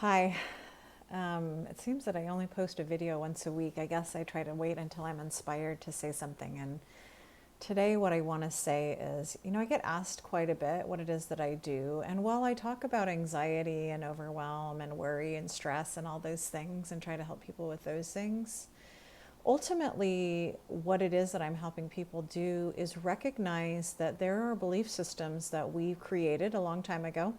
Hi. It seems that I only post a video once a week. I guess I try to wait until I'm inspired to say something. And today, what I want to say is, I get asked quite a bit what it is that I do. And while I talk about anxiety and overwhelm and worry and stress and all those things and try to help people with those things, ultimately, what it is that I'm helping people do is recognize that there are belief systems that we've created a long time ago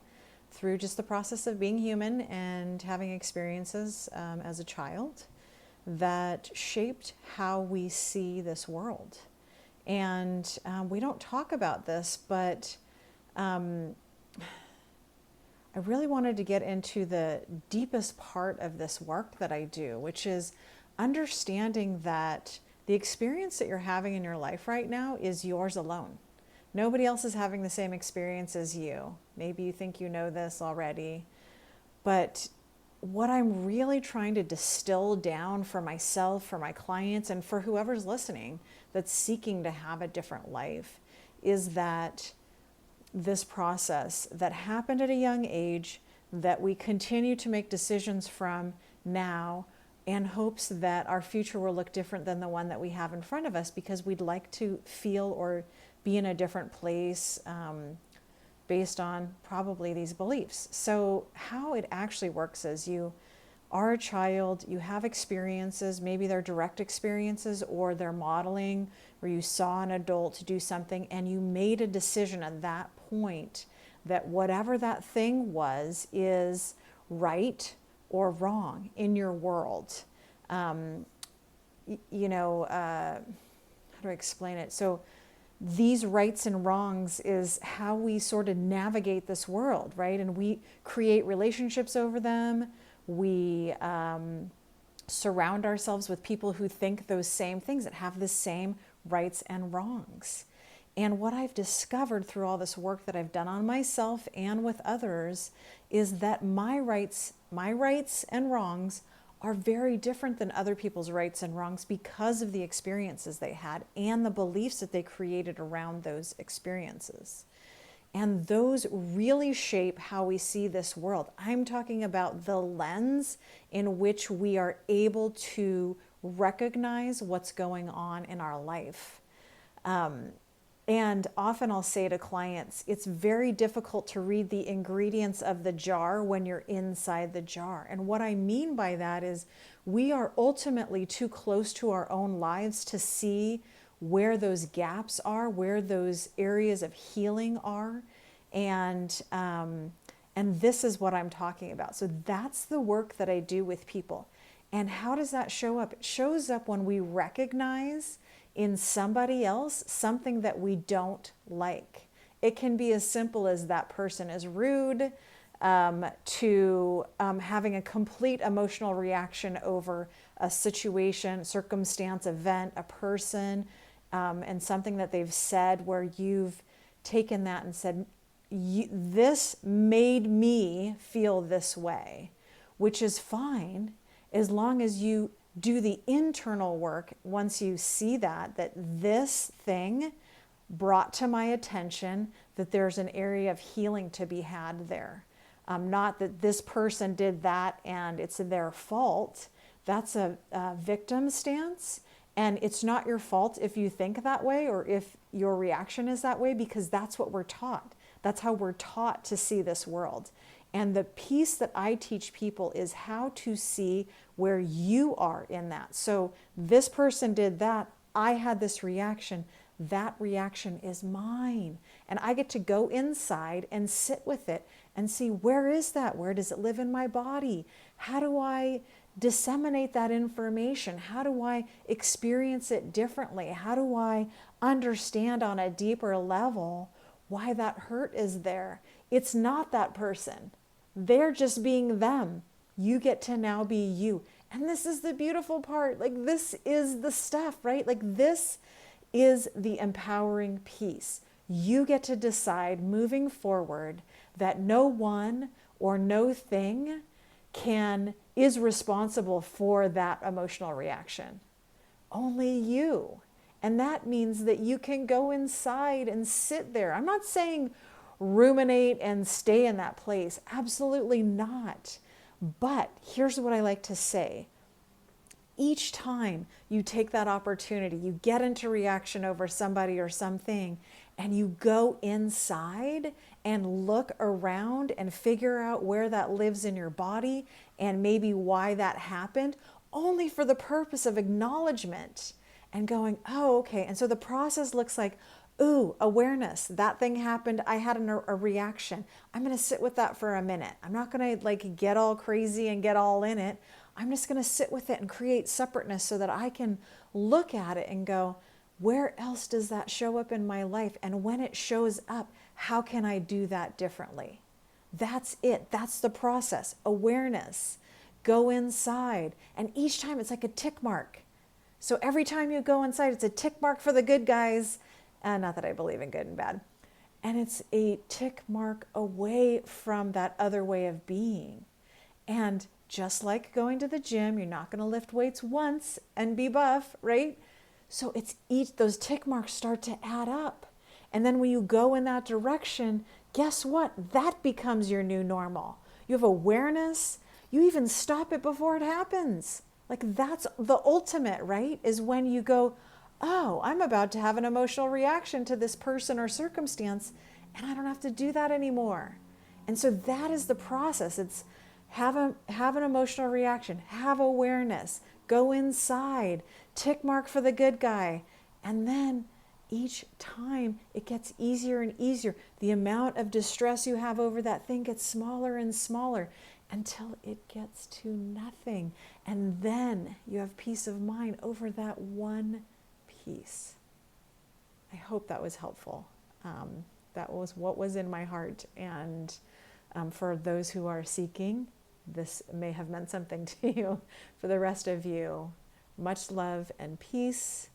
through just the process of being human and having experiences as a child that shaped how we see this world. And we don't talk about this, but I really wanted to get into the deepest part of this work that I do, which is understanding that the experience that you're having in your life right now is yours alone. Nobody else is having the same experience as you. Maybe you think you know this already, but what I'm really trying to distill down for myself, for my clients, and for whoever's listening that's seeking to have a different life is that this process that happened at a young age that we continue to make decisions from now in hopes that our future will look different than the one that we have in front of us because we'd like to feel or be in a different place based on probably these beliefs. So how it actually works is you are a child, you have experiences, maybe they're direct experiences or they're modeling where you saw an adult do something and you made a decision at that point that whatever that thing was is right or wrong in your world. How do I explain it? So these rights and wrongs is how we sort of navigate this world, right? And we create relationships over them. We surround ourselves with people who think those same things, that have the same rights and wrongs. And what I've discovered through all this work that I've done on myself and with others is that my rights and wrongs are very different than other people's rights and wrongs because of the experiences they had and the beliefs that they created around those experiences. And those really shape how we see this world. I'm talking about the lens in which we are able to recognize what's going on in our life. And often I'll say to clients, it's very difficult to read the ingredients of the jar when you're inside the jar. And what I mean by that is we are ultimately too close to our own lives to see where those gaps are, where those areas of healing are. And this is what I'm talking about. So that's the work that I do with people. And how does that show up? It shows up when we recognize in somebody else something that we don't like. It can be as simple as that person is rude, to having a complete emotional reaction over a situation, circumstance, event, a person, and something that they've said where you've taken that and said, this made me feel this way, which is fine as long as you do the internal work. Once you see that this thing brought to my attention that there's an area of healing to be had there. Not that this person did that and it's their fault. That's a victim stance. And it's not your fault if you think that way or if your reaction is that way, because that's what we're taught. That's how we're taught to see this world. And the piece that I teach people is how to see where you are in that. So this person did that. I had this reaction. That reaction is mine. And I get to go inside and sit with it and see, where is that? Where does it live in my body? How do I disseminate that information? How do I experience it differently? How do I understand on a deeper level why that hurt is there? It's not that person. They're just being them. You get to now be you. And this is the beautiful part. Like, this is the stuff, right? Like, this is the empowering piece. You get to decide moving forward that no one or no thing is responsible for that emotional reaction. Only you. And that means that you can go inside and sit there. I'm not saying ruminate and stay in that place. Absolutely not. But here's what I like to say. Each time you take that opportunity, you get into reaction over somebody or something, and you go inside and look around and figure out where that lives in your body and maybe why that happened, only for the purpose of acknowledgement and going, oh, okay. And so the process looks like, ooh, awareness. That thing happened. I had a reaction. I'm going to sit with that for a minute. I'm not going to like get all crazy and get all in it. I'm just going to sit with it and create separateness so that I can look at it and go, where else does that show up in my life? And when it shows up, how can I do that differently? That's it. That's the process. Awareness. Go inside. And each time it's like a tick mark. So every time you go inside, it's a tick mark for the good guys. Not that I believe in good and bad. And it's a tick mark away from that other way of being. And just like going to the gym, you're not going to lift weights once and be buff, right? So it's those tick marks start to add up. And then when you go in that direction, guess what? That becomes your new normal. You have awareness. You even stop it before it happens. Like that's the ultimate, right? Is when you go, oh, I'm about to have an emotional reaction to this person or circumstance, and I don't have to do that anymore. And so that is the process. It's have an emotional reaction, have awareness, go inside, tick mark for the good guy. And then each time it gets easier and easier. The amount of distress you have over that thing gets smaller and smaller until it gets to nothing. And then you have peace of mind over that one piece. I hope that was helpful. That was what was in my heart. And for those who are seeking, this may have meant something to you. For the rest of you, much love and peace.